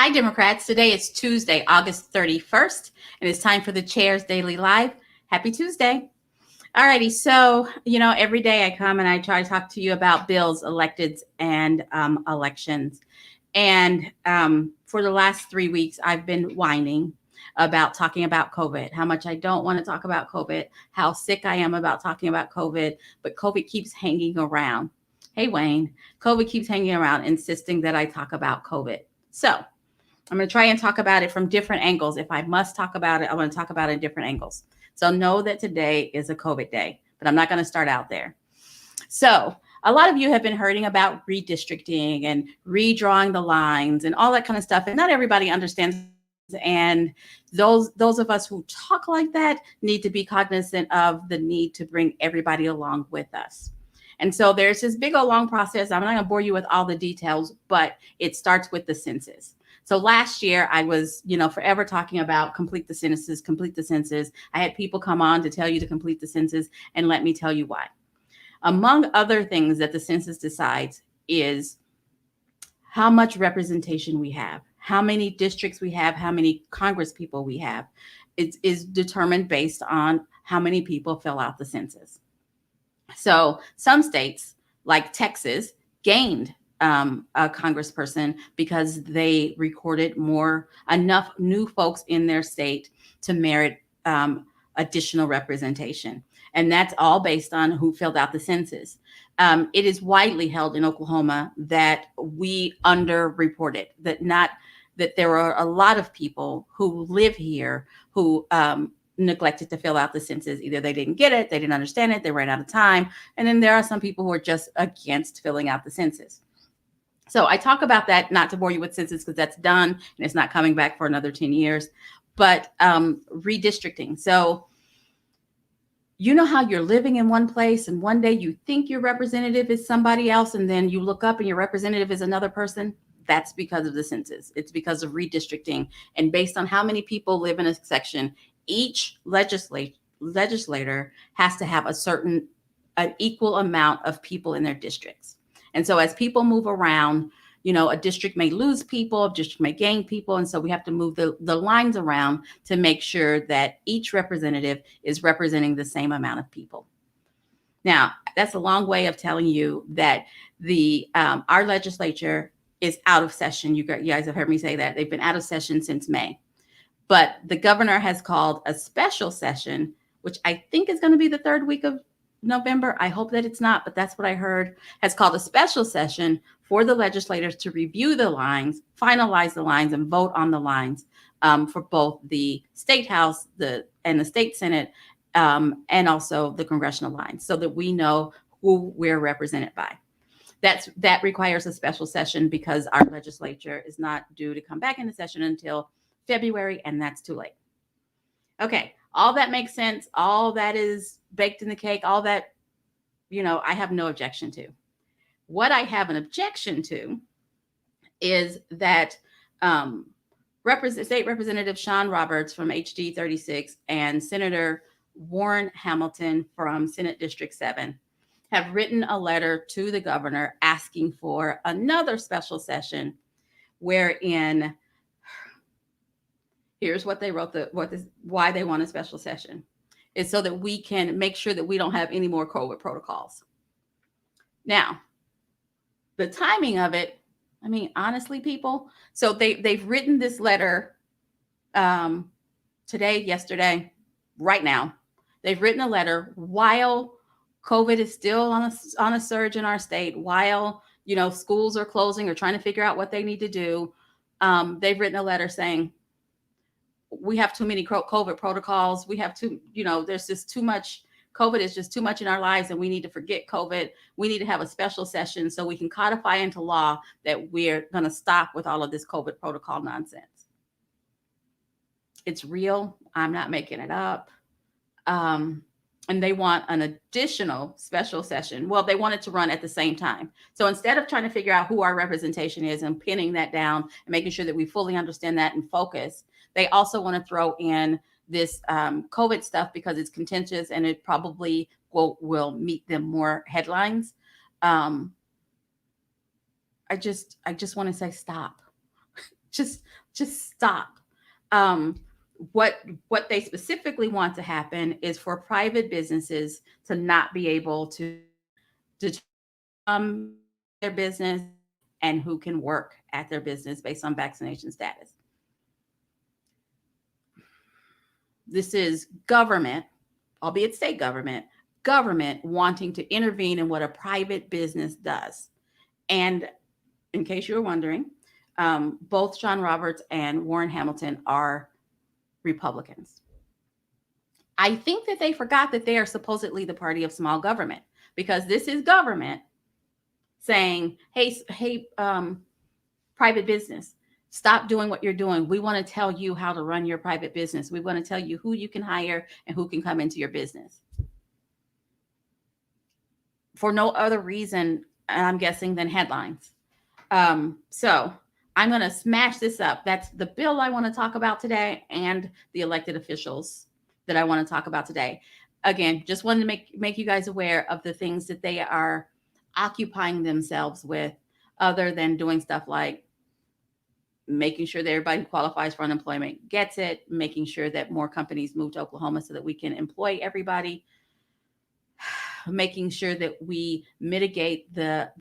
Hi, Democrats. Today is Tuesday, August 31st, and it's time for the Chair's Daily Live. Happy Tuesday. Alrighty, so, every day I come and I try to talk to you about bills, electeds, and elections. And for the last 3 weeks, I've been whining about talking about COVID, how much I don't want to talk about COVID, how sick I am about talking about COVID, but COVID keeps hanging around. Hey, Wayne, COVID keeps hanging around, insisting that I talk about COVID. So I'm going to try and talk about it from different angles. If I must talk about it, I want to talk about it in different angles. So know that today is a COVID day, but I'm not going to start out there. So a lot of you have been hearing about redistricting and redrawing the lines and all that kind of stuff. And not everybody understands. And those of us who talk like that need to be cognizant of the need to bring everybody along with us. And so there's this big old long process. I'm not going to bore you with all the details, but it starts with the census. So last year I was, forever talking about complete the census, complete the census. I had people come on to tell you to complete the census, and let me tell you why. Among other things that the census decides is how much representation we have, how many districts we have, how many Congress people we have. It is determined based on how many people fill out the census. So some states, like Texas, gained a congressperson because they recorded enough new folks in their state to merit additional representation. And that's all based on who filled out the census. It is widely held in Oklahoma that we underreported, that there are a lot of people who live here who neglected to fill out the census. Either they didn't get it, they didn't understand it, they ran out of time. And then there are some people who are just against filling out the census. So I talk about that, not to bore you with census, because that's done and it's not coming back for another 10 years, but redistricting. So you know how you're living in one place and one day you think your representative is somebody else, and then you look up and your representative is another person? That's because of the census. It's because of redistricting. And based on how many people live in a section, each legislator has to have an equal amount of people in their districts. And so as people move around, a district may lose people, a district may gain people. And so we have to move the lines around to make sure that each representative is representing the same amount of people. Now, that's a long way of telling you that our legislature is out of session. You guys have heard me say that. They've been out of session since May. But the governor has called a special session, which I think is going to be the third week of November. I hope that it's not, but that's what I heard, has called a special session for the legislators to review the lines, finalize the lines, and vote on the lines for both the state house and the state senate, and also the congressional lines, so that we know who we're represented by. That requires a special session because our legislature is not due to come back into session until February, and that's too late. Okay, all that makes sense. All that is baked in the cake. All that, I have no objection to. What I have an objection to is that State Representative Sean Roberts from HD 36 and Senator Warren Hamilton from Senate District 7 have written a letter to the governor asking for another special session, wherein here's what they wrote, why they want a special session is so that we can make sure that we don't have any more COVID protocols. Now, the timing of it, honestly, people, so they've written this letter today, yesterday, right now. They've written a letter while COVID is still on a surge in our state, while, schools are closing or trying to figure out what they need to do. They've written a letter saying, we have too many COVID protocols. We have there's just too much. COVID is just too much in our lives, and we need to forget COVID. We need to have a special session so we can codify into law that we're going to stop with all of this COVID protocol nonsense. It's real. I'm not making it up. And they want an additional special session. Well, they want it to run at the same time. So instead of trying to figure out who our representation is and pinning that down and making sure that we fully understand that and focus, they also want to throw in this COVID stuff because it's contentious and it probably will meet them more headlines. I just want to say stop. Just stop. Um, what they specifically want to happen is for private businesses to not be able to determine their business and who can work at their business based on vaccination status. This is government, albeit state government wanting to intervene in what a private business does. And in case you were wondering, both John Roberts and Warren Hamilton are Republicans. I think that they forgot that they are supposedly the party of small government, because this is government saying, hey, private business, stop doing what you're doing. We want to tell you how to run your private business. We want to tell you who you can hire and who can come into your business. For no other reason, I'm guessing, than headlines. So I'm going to smash this up. That's the bill I want to talk about today and the elected officials that I want to talk about today. Again, just wanted to make you guys aware of the things that they are occupying themselves with, other than doing stuff like making sure that everybody who qualifies for unemployment gets it, making sure that more companies move to Oklahoma so that we can employ everybody, making sure that we mitigate the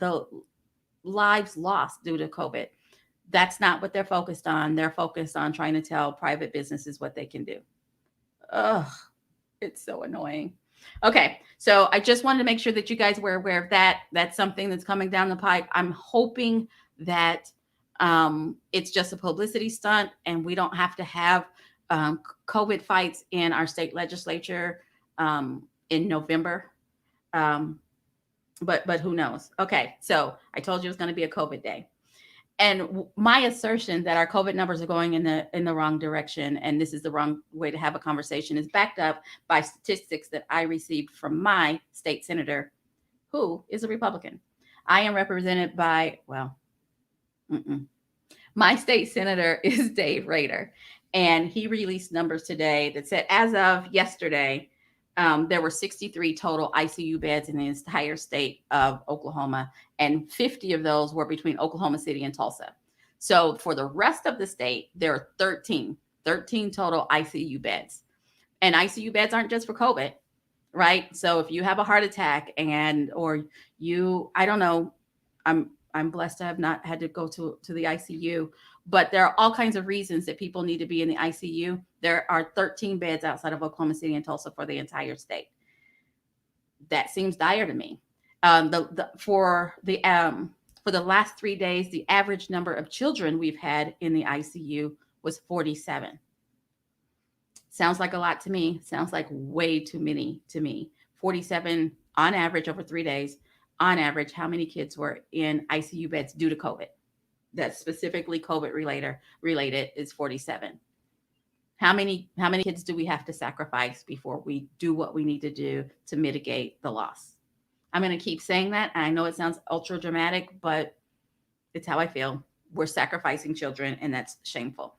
lives lost due to COVID. That's not what they're focused on. They're focused on trying to tell private businesses what they can do. Ugh, it's so annoying. Okay, so I just wanted to make sure that you guys were aware of that. That's something that's coming down the pipe. I'm hoping that it's just a publicity stunt and we don't have to have COVID fights in our state legislature in November. But who knows? Okay, so I told you it was going to be a COVID day. And my assertion that our COVID numbers are going in the wrong direction, and this is the wrong way to have a conversation, is backed up by statistics that I received from my state senator, who is a Republican. I am represented by, my state senator is Dave Rader, and he released numbers today that said, as of yesterday, there were 63 total ICU beds in the entire state of Oklahoma, and 50 of those were between Oklahoma City and Tulsa. So for the rest of the state, there are 13 total ICU beds. And ICU beds aren't just for COVID, right? So if you have a heart attack or you, I don't know, I'm blessed to have not had to go to the ICU, but there are all kinds of reasons that people need to be in the ICU. There are 13 beds outside of Oklahoma City and Tulsa for the entire state. That seems dire to me. For the last 3 days, the average number of children we've had in the ICU was 47. Sounds like a lot to me. Sounds like way too many to me. 47 on average over 3 days. On average, how many kids were in ICU beds due to COVID? That's specifically COVID related is 47. How many kids do we have to sacrifice before we do what we need to do to mitigate the loss? I'm going to keep saying that. I know it sounds ultra dramatic, but it's how I feel. We're sacrificing children, and that's shameful.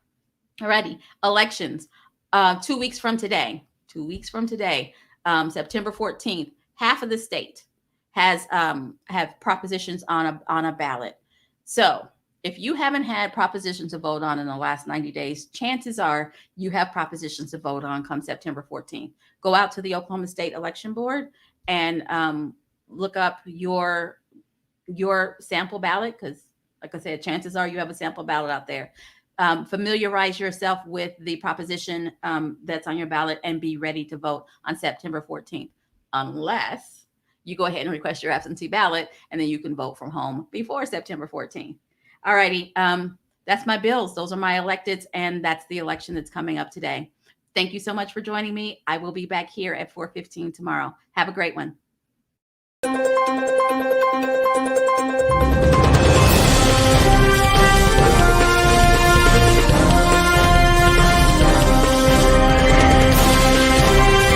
Alrighty, elections. 2 weeks from today, September 14th, half of the state has have propositions on a ballot. So if you haven't had propositions to vote on in the last 90 days, chances are you have propositions to vote on come September 14th. Go out to the Oklahoma State Election Board and look up your sample ballot, because like I said, chances are you have a sample ballot out there. Familiarize yourself with the proposition that's on your ballot and be ready to vote on September 14th, unless you go ahead and request your absentee ballot, and then you can vote from home before September 14th. All righty. That's my bills. Those are my electeds, and that's the election that's coming up today. Thank you so much for joining me. I will be back here at 4:15 tomorrow. Have a great one.